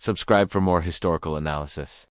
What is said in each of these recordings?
Subscribe for more historical analysis.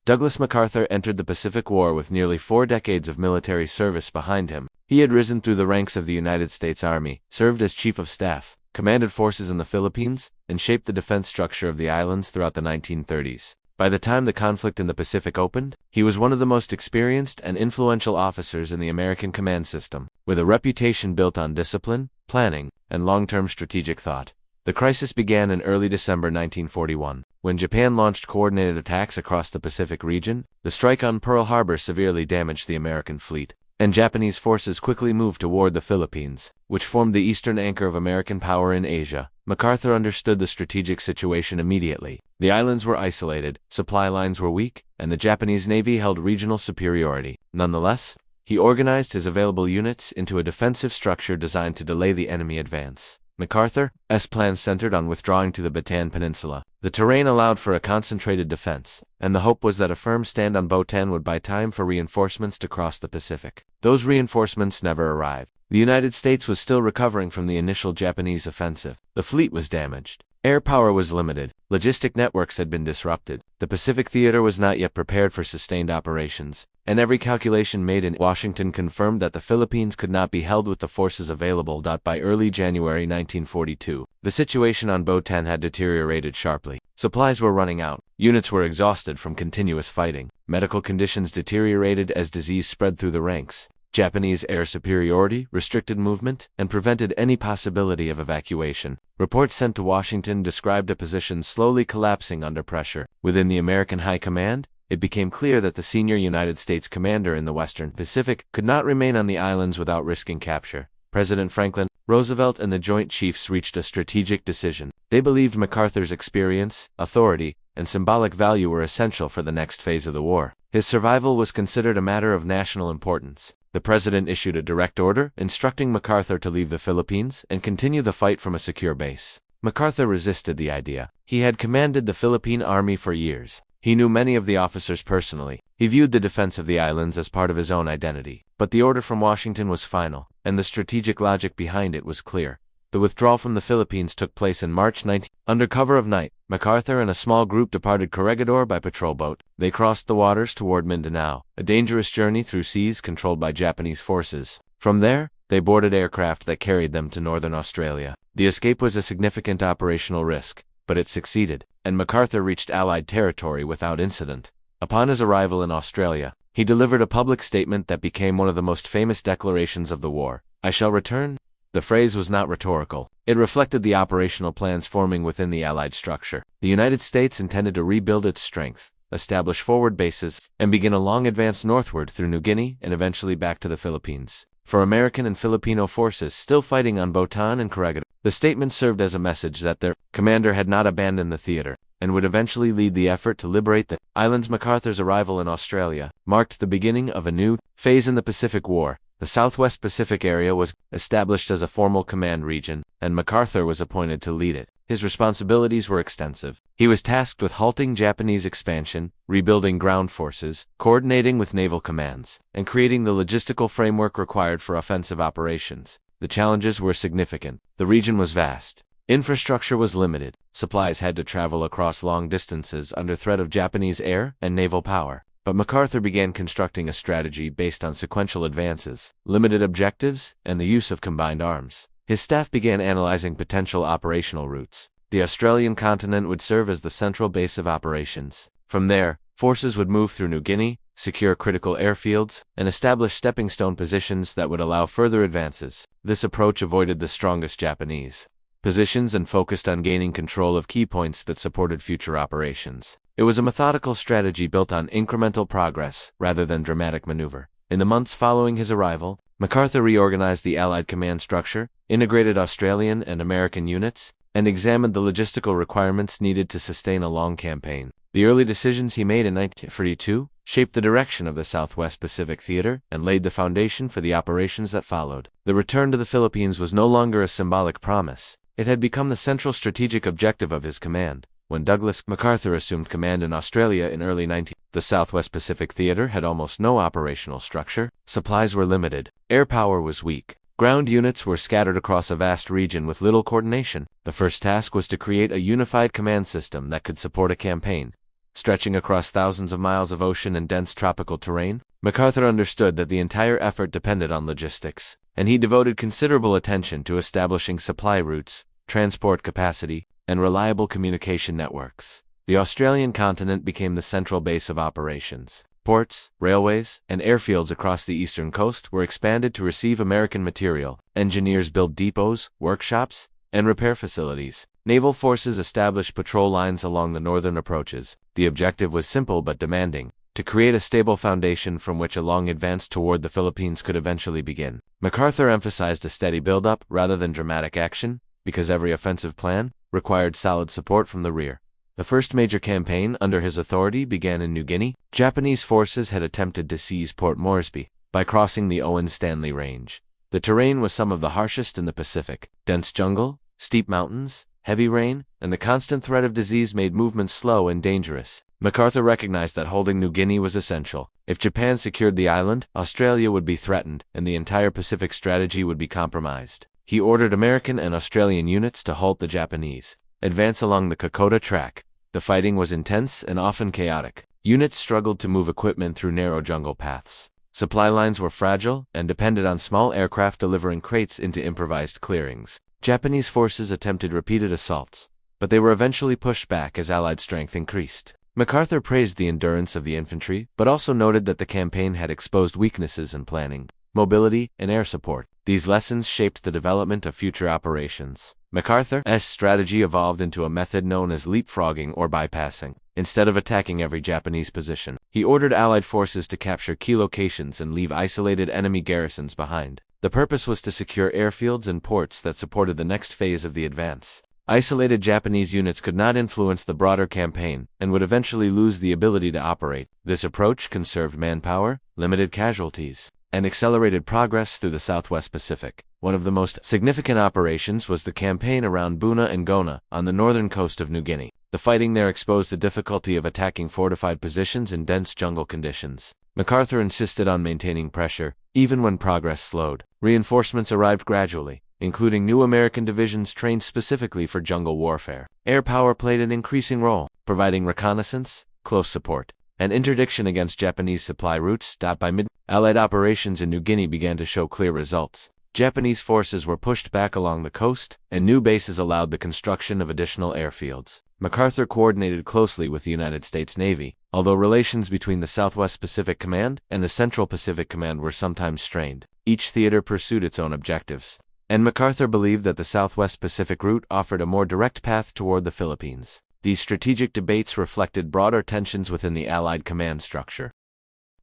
Douglas MacArthur entered the Pacific War with nearly 4 decades of military service behind him. He had risen through the ranks of the United States Army, served as Chief of Staff, commanded forces in the Philippines, and shaped the defense structure of the islands throughout the 1930s. By the time the conflict in the Pacific opened, he was one of the most experienced and influential officers in the American command system, with a reputation built on discipline, planning, and long-term strategic thought. The crisis began in early December 1941, when Japan launched coordinated attacks across the Pacific region. The strike on Pearl Harbor severely damaged the American fleet, and Japanese forces quickly moved toward the Philippines, which formed the eastern anchor of American power in Asia. MacArthur understood the strategic situation immediately. The islands were isolated, supply lines were weak, and the Japanese Navy held regional superiority. Nonetheless, he organized his available units into a defensive structure designed to delay the enemy advance. MacArthur's plans centered on withdrawing to the Bataan Peninsula. The terrain allowed for a concentrated defense, and the hope was that a firm stand on Bataan would buy time for reinforcements to cross the Pacific. Those reinforcements never arrived. The United States was still recovering from the initial Japanese offensive. The fleet was damaged. Air power was limited. Logistic networks had been disrupted. The Pacific theater was not yet prepared for sustained operations, and every calculation made in Washington confirmed that the Philippines could not be held with the forces available. By early January 1942, the situation on Bataan had deteriorated sharply. Supplies were running out. Units were exhausted from continuous fighting. Medical conditions deteriorated as disease spread through the ranks. Japanese air superiority restricted movement and prevented any possibility of evacuation. Reports sent to Washington described a position slowly collapsing under pressure. Within the American High Command, it became clear that the senior United States commander in the Western Pacific could not remain on the islands without risking capture. President Franklin Roosevelt and the Joint Chiefs reached a strategic decision. They believed MacArthur's experience, authority, and symbolic value were essential for the next phase of the war. His survival was considered a matter of national importance. The president issued a direct order instructing MacArthur to leave the Philippines and continue the fight from a secure base. MacArthur resisted the idea. He had commanded the Philippine Army for years. He knew many of the officers personally. He viewed the defense of the islands as part of his own identity. But the order from Washington was final, and the strategic logic behind it was clear. The withdrawal from the Philippines took place in March 19. Under cover of night, MacArthur and a small group departed Corregidor by patrol boat. They crossed the waters toward Mindanao, a dangerous journey through seas controlled by Japanese forces. From there, they boarded aircraft that carried them to northern Australia. The escape was a significant operational risk, but it succeeded, and MacArthur reached Allied territory without incident. Upon his arrival in Australia, he delivered a public statement that became one of the most famous declarations of the war. "I shall return." The phrase was not rhetorical. It reflected the operational plans forming within the Allied structure. The United States intended to rebuild its strength, establish forward bases, and begin a long advance northward through New Guinea and eventually back to the Philippines. For American and Filipino forces still fighting on Bataan and Corregidor, the statement served as a message that their commander had not abandoned the theater and would eventually lead the effort to liberate the islands. MacArthur's arrival in Australia marked the beginning of a new phase in the Pacific War. The Southwest Pacific area was established as a formal command region, and MacArthur was appointed to lead it. His responsibilities were extensive. He was tasked with halting Japanese expansion, rebuilding ground forces, coordinating with naval commands, and creating the logistical framework required for offensive operations. The challenges were significant. The region was vast. Infrastructure was limited. Supplies had to travel across long distances under threat of Japanese air and naval power. But MacArthur began constructing a strategy based on sequential advances, limited objectives, and the use of combined arms. His staff began analyzing potential operational routes. The Australian continent would serve as the central base of operations. From there, forces would move through New Guinea, secure critical airfields, and establish stepping stone positions that would allow further advances. This approach avoided the strongest Japanese positions and focused on gaining control of key points that supported future operations. It was a methodical strategy built on incremental progress rather than dramatic maneuver. In the months following his arrival, MacArthur reorganized the Allied command structure, integrated Australian and American units, and examined the logistical requirements needed to sustain a long campaign. The early decisions he made in 1942 shaped the direction of the Southwest Pacific Theater and laid the foundation for the operations that followed. The return to the Philippines was no longer a symbolic promise. It had become the central strategic objective of his command. When Douglas MacArthur assumed command in Australia in early 19, the Southwest Pacific Theater had almost no operational structure. Supplies were limited. Air power was weak. Ground units were scattered across a vast region with little coordination. The first task was to create a unified command system that could support a campaign, stretching across thousands of miles of ocean and dense tropical terrain. MacArthur understood that the entire effort depended on logistics, and he devoted considerable attention to establishing supply routes, transport capacity, and reliable communication networks. The Australian continent became the central base of operations. Ports, railways, and airfields across the eastern coast were expanded to receive American material. Engineers built depots, workshops, and repair facilities. Naval forces established patrol lines along the northern approaches. The objective was simple but demanding: to create a stable foundation from which a long advance toward the Philippines could eventually begin. MacArthur emphasized a steady build-up rather than dramatic action, because every offensive plan required solid support from the rear. The first major campaign under his authority began in New Guinea. Japanese forces had attempted to seize Port Moresby by crossing the Owen Stanley Range. The terrain was some of the harshest in the Pacific. Dense jungle, steep mountains, heavy rain, and the constant threat of disease made movement slow and dangerous. MacArthur recognized that holding New Guinea was essential. If Japan secured the island, Australia would be threatened, and the entire Pacific strategy would be compromised. He ordered American and Australian units to halt the Japanese advance along the Kokoda Track. The fighting was intense and often chaotic. Units struggled to move equipment through narrow jungle paths. Supply lines were fragile and depended on small aircraft delivering crates into improvised clearings. Japanese forces attempted repeated assaults, but they were eventually pushed back as Allied strength increased. MacArthur praised the endurance of the infantry, but also noted that the campaign had exposed weaknesses in planning, mobility, and air support. These lessons shaped the development of future operations. MacArthur's strategy evolved into a method known as leapfrogging or bypassing. Instead of attacking every Japanese position, he ordered Allied forces to capture key locations and leave isolated enemy garrisons behind. The purpose was to secure airfields and ports that supported the next phase of the advance. Isolated Japanese units could not influence the broader campaign and would eventually lose the ability to operate. This approach conserved manpower, limited casualties, and accelerated progress through the Southwest Pacific. One of the most significant operations was the campaign around Buna and Gona on the northern coast of New Guinea. The fighting there exposed the difficulty of attacking fortified positions in dense jungle conditions. MacArthur insisted on maintaining pressure, even when progress slowed. Reinforcements arrived gradually, including new American divisions trained specifically for jungle warfare. Air power played an increasing role, providing reconnaissance, close support, and interdiction against Japanese supply routes. By mid, Allied operations in New Guinea began to show clear results. Japanese forces were pushed back along the coast, and new bases allowed the construction of additional airfields. MacArthur coordinated closely with the United States Navy, although relations between the Southwest Pacific Command and the Central Pacific Command were sometimes strained. Each theater pursued its own objectives, and MacArthur believed that the Southwest Pacific route offered a more direct path toward the Philippines. These strategic debates reflected broader tensions within the Allied command structure.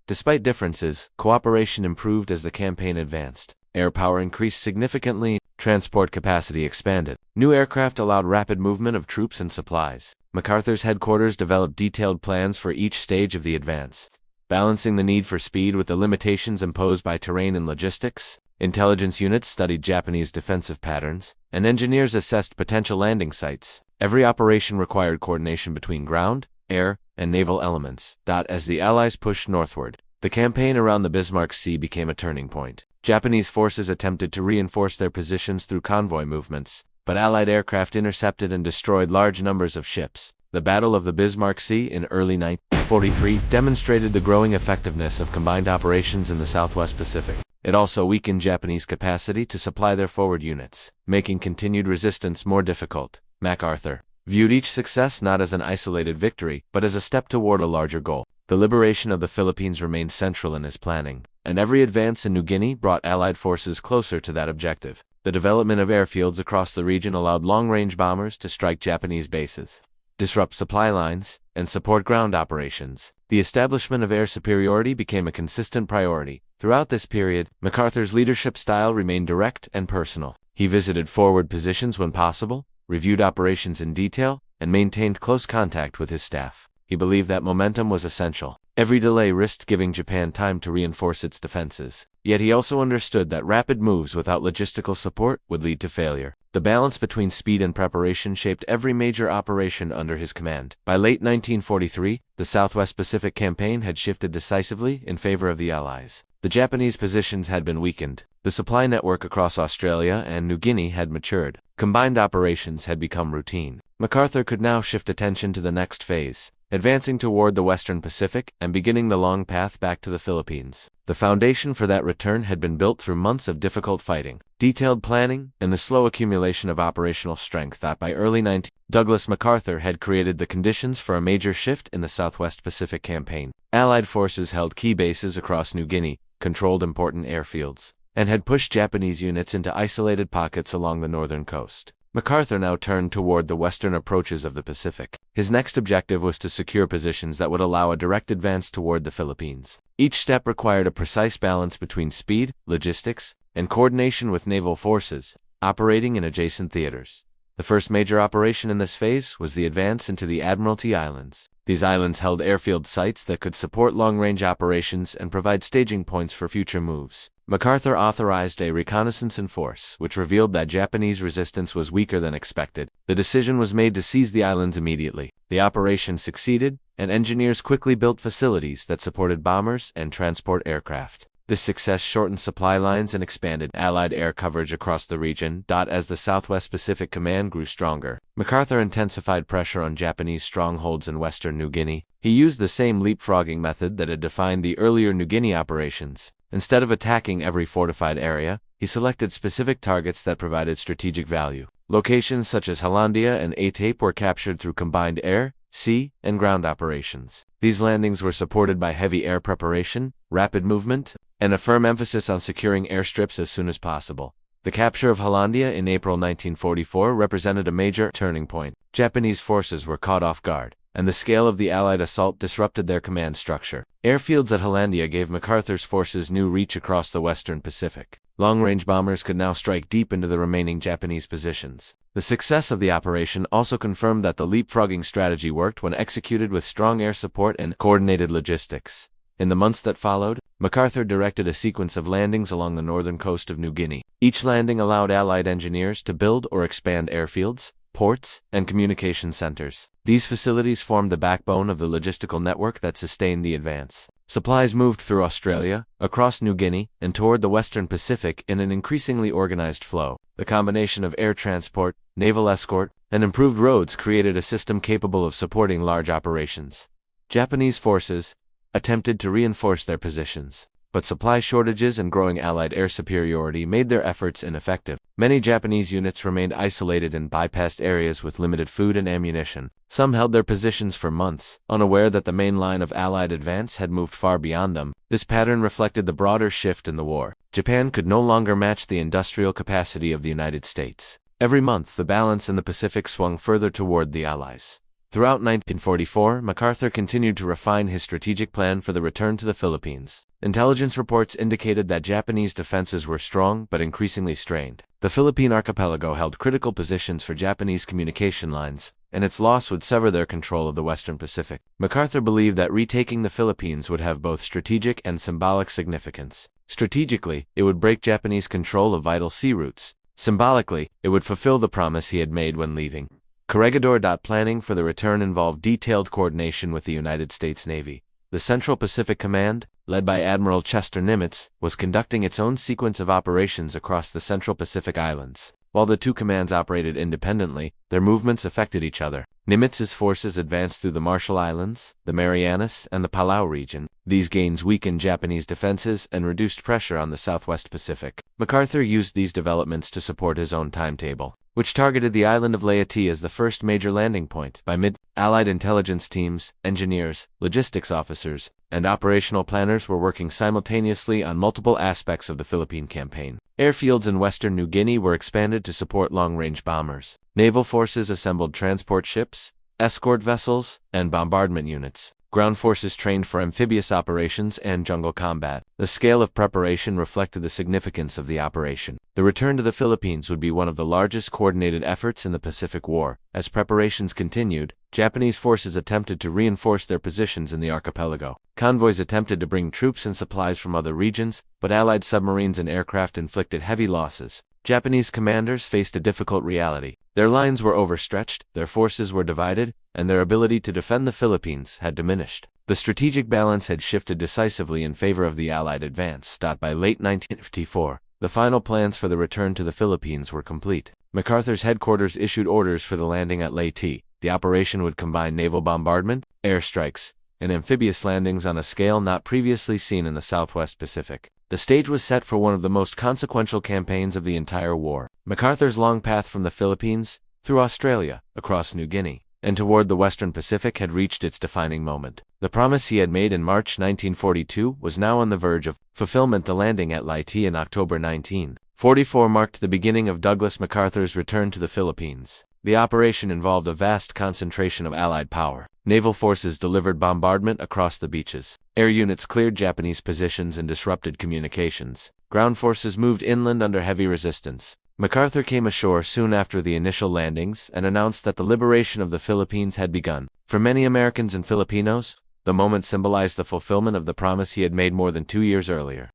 Despite differences, cooperation improved as the campaign advanced. Air power increased significantly, transport capacity expanded. New aircraft allowed rapid movement of troops and supplies. MacArthur's headquarters developed detailed plans for each stage of the advance, balancing the need for speed with the limitations imposed by terrain and logistics. Intelligence units studied Japanese defensive patterns, and engineers assessed potential landing sites. Every operation required coordination between ground, air, and naval elements. As the Allies pushed northward, the campaign around the Bismarck Sea became a turning point. Japanese forces attempted to reinforce their positions through convoy movements, but Allied aircraft intercepted and destroyed large numbers of ships. The Battle of the Bismarck Sea in early 1943 demonstrated the growing effectiveness of combined operations in the Southwest Pacific. It also weakened Japanese capacity to supply their forward units, making continued resistance more difficult. MacArthur viewed each success not as an isolated victory, but as a step toward a larger goal. The liberation of the Philippines remained central in his planning, and every advance in New Guinea brought Allied forces closer to that objective. The development of airfields across the region allowed long-range bombers to strike Japanese bases, disrupt supply lines, and support ground operations. The establishment of air superiority became a consistent priority. Throughout this period, MacArthur's leadership style remained direct and personal. He visited forward positions when possible, reviewed operations in detail, and maintained close contact with his staff. He believed that momentum was essential. Every delay risked giving Japan time to reinforce its defenses. Yet he also understood that rapid moves without logistical support would lead to failure. The balance between speed and preparation shaped every major operation under his command. By late 1943, the Southwest Pacific Campaign had shifted decisively in favor of the Allies. The Japanese positions had been weakened. The supply network across Australia and New Guinea had matured. Combined operations had become routine. MacArthur could now shift attention to the next phase, advancing toward the Western Pacific and beginning the long path back to the Philippines. The foundation for that return had been built through months of difficult fighting, detailed planning, and the slow accumulation of operational strength that by early 19 Douglas MacArthur had created the conditions for a major shift in the Southwest Pacific Campaign. Allied forces held key bases across New Guinea, controlled important airfields, and had pushed Japanese units into isolated pockets along the northern coast. MacArthur now turned toward the western approaches of the Pacific. His next objective was to secure positions that would allow a direct advance toward the Philippines. Each step required a precise balance between speed, logistics, and coordination with naval forces operating in adjacent theaters. The first major operation in this phase was the advance into the Admiralty Islands. These islands held airfield sites that could support long-range operations and provide staging points for future moves. MacArthur authorized a reconnaissance in force, which revealed that Japanese resistance was weaker than expected. The decision was made to seize the islands immediately. The operation succeeded, and engineers quickly built facilities that supported bombers and transport aircraft. This success shortened supply lines and expanded Allied air coverage across the region. As the Southwest Pacific Command grew stronger, MacArthur intensified pressure on Japanese strongholds in western New Guinea. He used the same leapfrogging method that had defined the earlier New Guinea operations. Instead of attacking every fortified area, he selected specific targets that provided strategic value. Locations such as Hollandia and Atape were captured through combined air, sea, and ground operations. These landings were supported by heavy air preparation, rapid movement, and a firm emphasis on securing airstrips as soon as possible. The capture of Hollandia in April 1944 represented a major turning point. Japanese forces were caught off guard, and the scale of the Allied assault disrupted their command structure. Airfields at Hollandia gave MacArthur's forces new reach across the western Pacific. Long-range bombers could now strike deep into the remaining Japanese positions. The success of the operation also confirmed that the leapfrogging strategy worked when executed with strong air support and coordinated logistics. In the months that followed, MacArthur directed a sequence of landings along the northern coast of New Guinea. Each landing allowed Allied engineers to build or expand airfields, ports, and communication centers. These facilities formed the backbone of the logistical network that sustained the advance. Supplies moved through Australia, across New Guinea, and toward the western Pacific in an increasingly organized flow. The combination of air transport, naval escort, and improved roads created a system capable of supporting large operations. Japanese forces attempted to reinforce their positions, but supply shortages and growing Allied air superiority made their efforts ineffective. Many Japanese units remained isolated in bypassed areas with limited food and ammunition. Some held their positions for months, unaware that the main line of Allied advance had moved far beyond them. This pattern reflected the broader shift in the war. Japan could no longer match the industrial capacity of the United States. Every month, the balance in the Pacific swung further toward the Allies. Throughout 1944, MacArthur continued to refine his strategic plan for the return to the Philippines. Intelligence reports indicated that Japanese defenses were strong but increasingly strained. The Philippine archipelago held critical positions for Japanese communication lines, and its loss would sever their control of the Western Pacific. MacArthur believed that retaking the Philippines would have both strategic and symbolic significance. Strategically, it would break Japanese control of vital sea routes. Symbolically, it would fulfill the promise he had made when leaving. Corregidor. Planning for the return involved detailed coordination with the United States Navy. The Central Pacific Command, led by Admiral Chester Nimitz, was conducting its own sequence of operations across the Central Pacific Islands. While the two commands operated independently, their movements affected each other. Nimitz's forces advanced through the Marshall Islands, the Marianas, and the Palau region. These gains weakened Japanese defenses and reduced pressure on the Southwest Pacific. MacArthur used these developments to support his own timetable, which targeted the island of Leyte as the first major landing point. By mid-Allied intelligence teams, engineers, logistics officers, and operational planners were working simultaneously on multiple aspects of the Philippine campaign. Airfields in western New Guinea were expanded to support long-range bombers. Naval forces assembled transport ships, escort vessels, and bombardment units. Ground forces trained for amphibious operations and jungle combat. The scale of preparation reflected the significance of the operation. The return to the Philippines would be one of the largest coordinated efforts in the Pacific War. As preparations continued, Japanese forces attempted to reinforce their positions in the archipelago. Convoys attempted to bring troops and supplies from other regions, but Allied submarines and aircraft inflicted heavy losses. Japanese commanders faced a difficult reality. Their lines were overstretched, their forces were divided, and their ability to defend the Philippines had diminished. The strategic balance had shifted decisively in favor of the Allied advance. By late 1954, the final plans for the return to the Philippines were complete. MacArthur's headquarters issued orders for the landing at Leyte. The operation would combine naval bombardment, airstrikes, and amphibious landings on a scale not previously seen in the Southwest Pacific. The stage was set for one of the most consequential campaigns of the entire war. MacArthur's long path from the Philippines, through Australia, across New Guinea, and toward the Western Pacific had reached its defining moment. The promise he had made in March 1942 was now on the verge of fulfillment. The landing at Leyte in October 1944 marked the beginning of Douglas MacArthur's return to the Philippines. The operation involved a vast concentration of Allied power. Naval forces delivered bombardment across the beaches. Air units cleared Japanese positions and disrupted communications. Ground forces moved inland under heavy resistance. MacArthur came ashore soon after the initial landings and announced that the liberation of the Philippines had begun. For many Americans and Filipinos, the moment symbolized the fulfillment of the promise he had made more than 2 years earlier.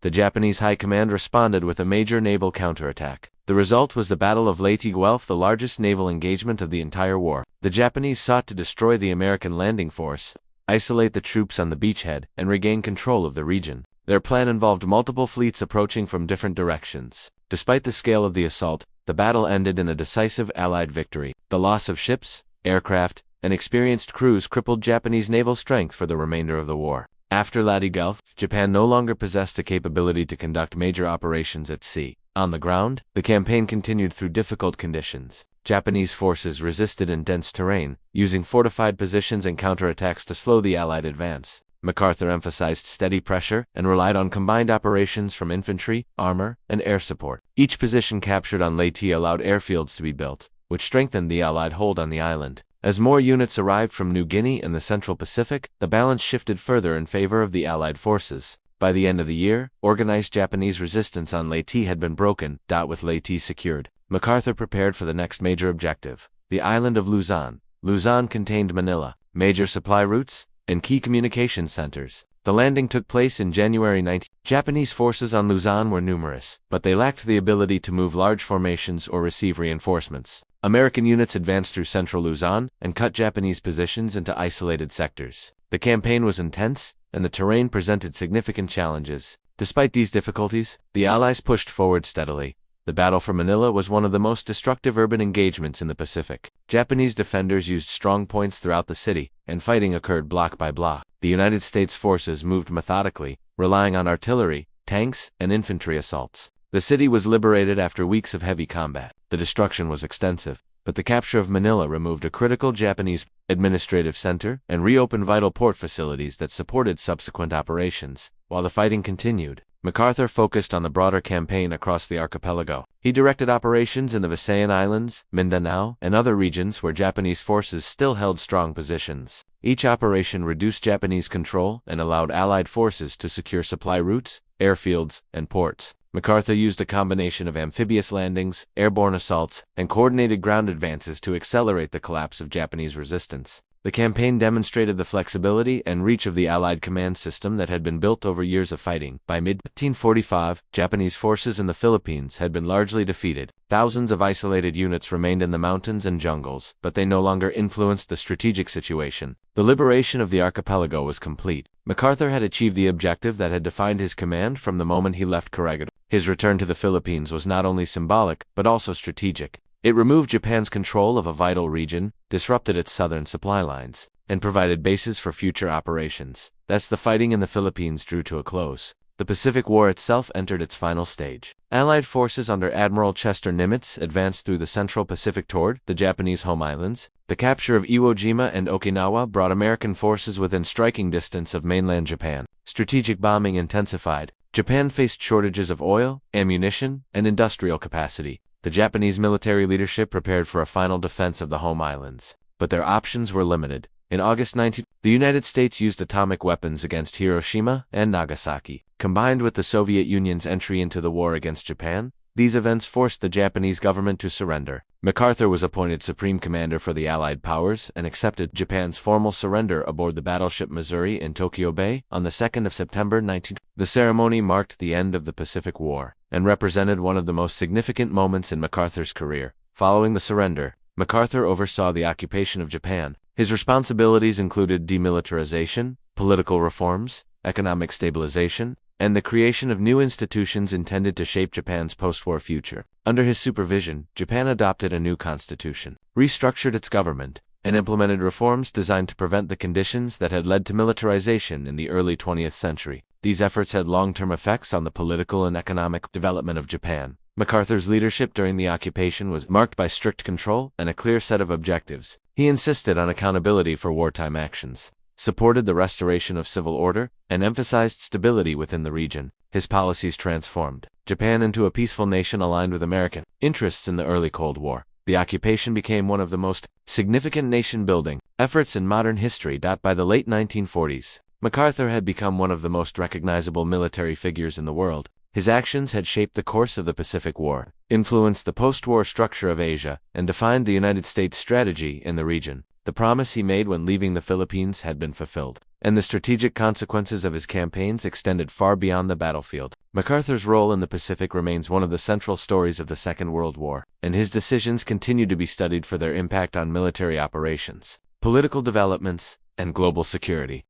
The Japanese High Command responded with a major naval counterattack. The result was the Battle of Leyte Gulf, the largest naval engagement of the entire war. The Japanese sought to destroy the American landing force, isolate the troops on the beachhead, and regain control of the region. Their plan involved multiple fleets approaching from different directions. Despite the scale of the assault, the battle ended in a decisive Allied victory. The loss of ships, aircraft, and experienced crews crippled Japanese naval strength for the remainder of the war. After Leyte Gulf, Japan no longer possessed the capability to conduct major operations at sea. On the ground, the campaign continued through difficult conditions. Japanese forces resisted in dense terrain, using fortified positions and counterattacks to slow the Allied advance. MacArthur emphasized steady pressure and relied on combined operations from infantry, armor, and air support. Each position captured on Leyte allowed airfields to be built, which strengthened the Allied hold on the island. As more units arrived from New Guinea and the Central Pacific, the balance shifted further in favor of the Allied forces. By the end of the year, organized Japanese resistance on Leyte had been broken. With Leyte secured, MacArthur prepared for the next major objective, the island of Luzon. Luzon contained Manila, major supply routes, and key communication centers. The landing took place in January 19. Japanese forces on Luzon were numerous, but they lacked the ability to move large formations or receive reinforcements. American units advanced through central Luzon and cut Japanese positions into isolated sectors. The campaign was intense, and the terrain presented significant challenges. Despite these difficulties, the Allies pushed forward steadily. The battle for Manila was one of the most destructive urban engagements in the Pacific. Japanese defenders used strong points throughout the city, and fighting occurred block by block. The United States forces moved methodically, relying on artillery, tanks, and infantry assaults. The city was liberated after weeks of heavy combat. The destruction was extensive, but the capture of Manila removed a critical Japanese administrative center and reopened vital port facilities that supported subsequent operations. While the fighting continued, MacArthur focused on the broader campaign across the archipelago. He directed operations in the Visayan Islands, Mindanao, and other regions where Japanese forces still held strong positions. Each operation reduced Japanese control and allowed Allied forces to secure supply routes, airfields, and ports. MacArthur used a combination of amphibious landings, airborne assaults, and coordinated ground advances to accelerate the collapse of Japanese resistance. The campaign demonstrated the flexibility and reach of the Allied command system that had been built over years of fighting. By mid-1945, Japanese forces in the Philippines had been largely defeated. Thousands of isolated units remained in the mountains and jungles, but they no longer influenced the strategic situation. The liberation of the archipelago was complete. MacArthur had achieved the objective that had defined his command from the moment he left Corregidor. His return to the Philippines was not only symbolic, but also strategic. It removed Japan's control of a vital region, disrupted its southern supply lines, and provided bases for future operations. Thus, the fighting in the Philippines drew to a close. The Pacific War itself entered its final stage. Allied forces under Admiral Chester Nimitz advanced through the Central Pacific toward the Japanese home islands. The capture of Iwo Jima and Okinawa brought American forces within striking distance of mainland Japan. Strategic bombing intensified. Japan faced shortages of oil, ammunition, and industrial capacity. The Japanese military leadership prepared for a final defense of the home islands, but their options were limited. In August 19, the United States used atomic weapons against Hiroshima and Nagasaki. Combined with the Soviet Union's entry into the war against Japan, these events forced the Japanese government to surrender. MacArthur was appointed Supreme Commander for the Allied powers and accepted Japan's formal surrender aboard the battleship Missouri in Tokyo Bay on the 2nd of September 19. The ceremony marked the end of the Pacific War and represented one of the most significant moments in MacArthur's career. Following the surrender, MacArthur oversaw the occupation of Japan, His responsibilities included demilitarization, political reforms, economic stabilization, and the creation of new institutions intended to shape Japan's post-war future. Under his supervision, Japan adopted a new constitution, restructured its government, and implemented reforms designed to prevent the conditions that had led to militarization in the early 20th century. These efforts had long-term effects on the political and economic development of Japan. MacArthur's leadership during the occupation was marked by strict control and a clear set of objectives. He insisted on accountability for wartime actions, supported the restoration of civil order, and emphasized stability within the region. His policies transformed Japan into a peaceful nation aligned with American interests in the early Cold War. The occupation became one of the most significant nation-building efforts in modern history. By the late 1940s, MacArthur had become one of the most recognizable military figures in the world. His actions had shaped the course of the Pacific War, influenced the post-war structure of Asia, and defined the United States' strategy in the region. The promise he made when leaving the Philippines had been fulfilled, and the strategic consequences of his campaigns extended far beyond the battlefield. MacArthur's role in the Pacific remains one of the central stories of the Second World War, and his decisions continue to be studied for their impact on military operations, political developments, and global security.